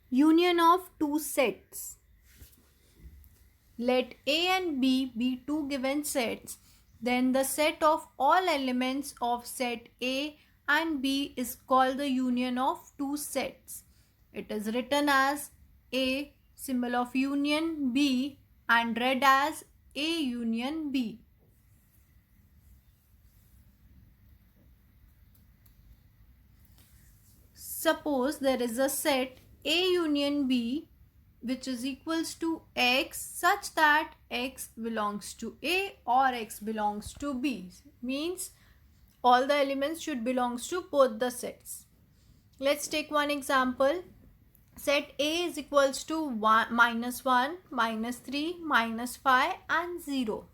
Union of two sets. Let A and B be two given sets. Then the set of all elements of set A and B is called the union of two sets. It is written as A, symbol of union, B, and read as A union B. Suppose there is a set A union B which is equals to X such that X belongs to A or X belongs to B. Means all the elements should belongs to both the sets. Let's take one example. Set A is equals to 1, -1, -3, -5 and 0.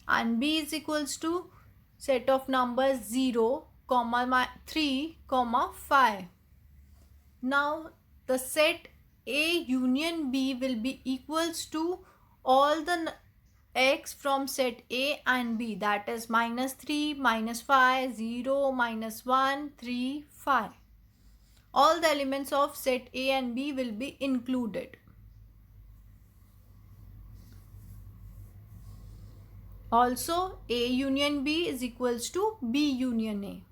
And B is equals to set of numbers 0, 3, 5. Now the set A union B will be equals to all the x from set A and B, that is -3, -5, 0, -1, 3, 5. All the elements of set A and B will be included. Also A union B is equals to B union A.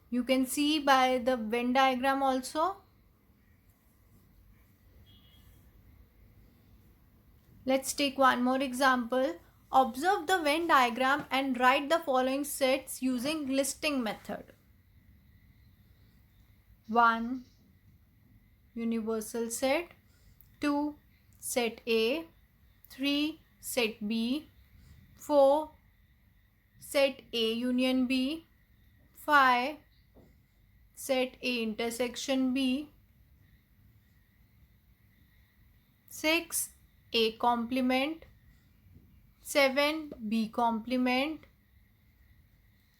You can see by the Venn diagram also. Let's take one more example. Observe the Venn diagram and write the following sets using listing method. 1. Universal set. 2. Set A. 3. Set B. 4. Set A union B. 5. Set A intersection B. 6. A complement. 7. B complement.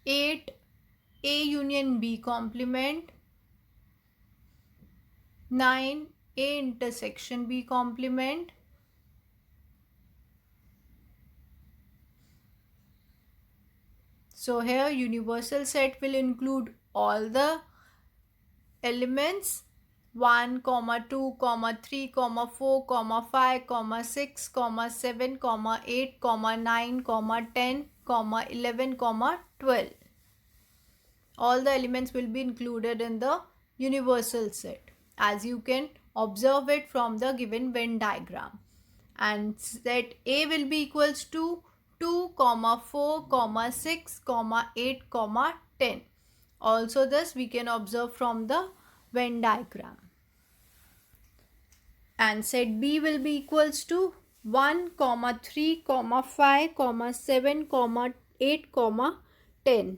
8. A union B complement. 9. A intersection B complement. 'So here universal set will include all the elements 1, 2, 3, 4, 5, 6, 7, 8, 9, 10, 11, 12. All the elements will be included in the universal set, as you can observe it from the given Venn diagram. And set A will be equals to 2, 4, 6, 8, 10. Also this we can observe from the Venn diagram. And set B will be equals to 1, 3, 5, 7, 8, 10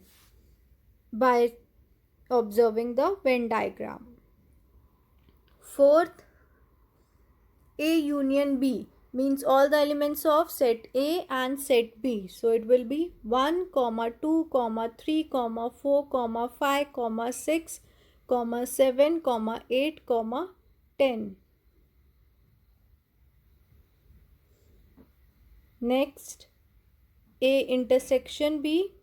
by observing the Venn diagram. Fourth, A union B means all the elements of set A and set B. So it will be 1, 2, 3, 4, 5, 6, 7, 8, 10. Next, A intersection B.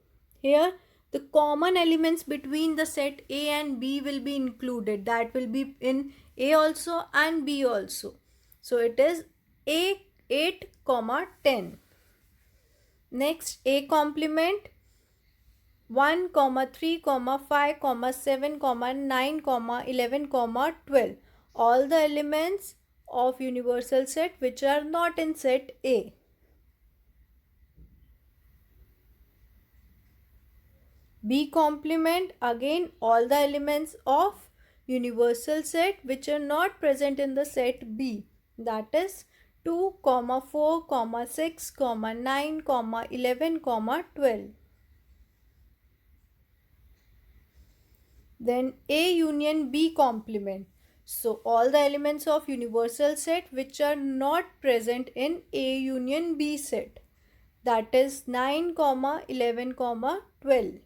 Here the common elements between the set A and B will be included. That will be in A also and B also. So it is A 8, 10. Next, A complement 1, 3, 5, 7, 9, 11, 12. All the elements of universal set which are not in set A. B complement, again all the elements of universal set which are not present in the set B, that is 2, 4, 6, 9, 11, 12. Then A union B complement. So all the elements of universal set which are not present in A union B set, that is 9, 11, 12.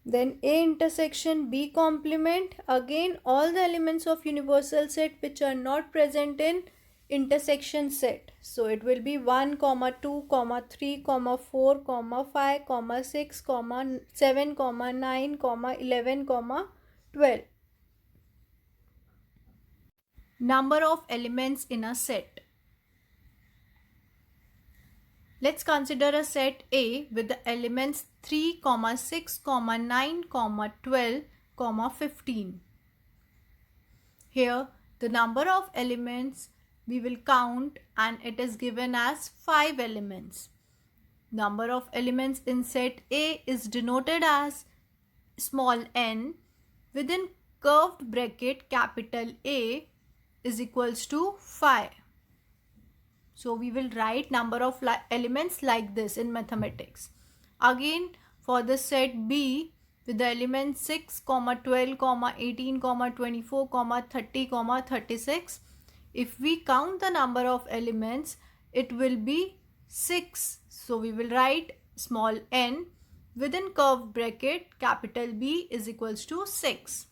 Then A intersection B complement, again all the elements of universal set which are not present in intersection set. So it will be 1 comma 2 comma 3 comma 4 comma 5 comma 6 comma 7 comma 9 comma 11 comma 12. Number of elements in a set. Let's consider a set A with the elements 3, 6, 9, 12, 15. Here the number of elements we will count, and it is given as 5 elements. Number of elements in set A is denoted as small n within curved bracket capital A is equals to 5. So we will write number of elements like this in mathematics. Again, for the set B with the elements 6, 12, 18, 24, 30, 36, if we count the number of elements, it will be 6. So we will write small n within curved bracket capital B is equals to 6.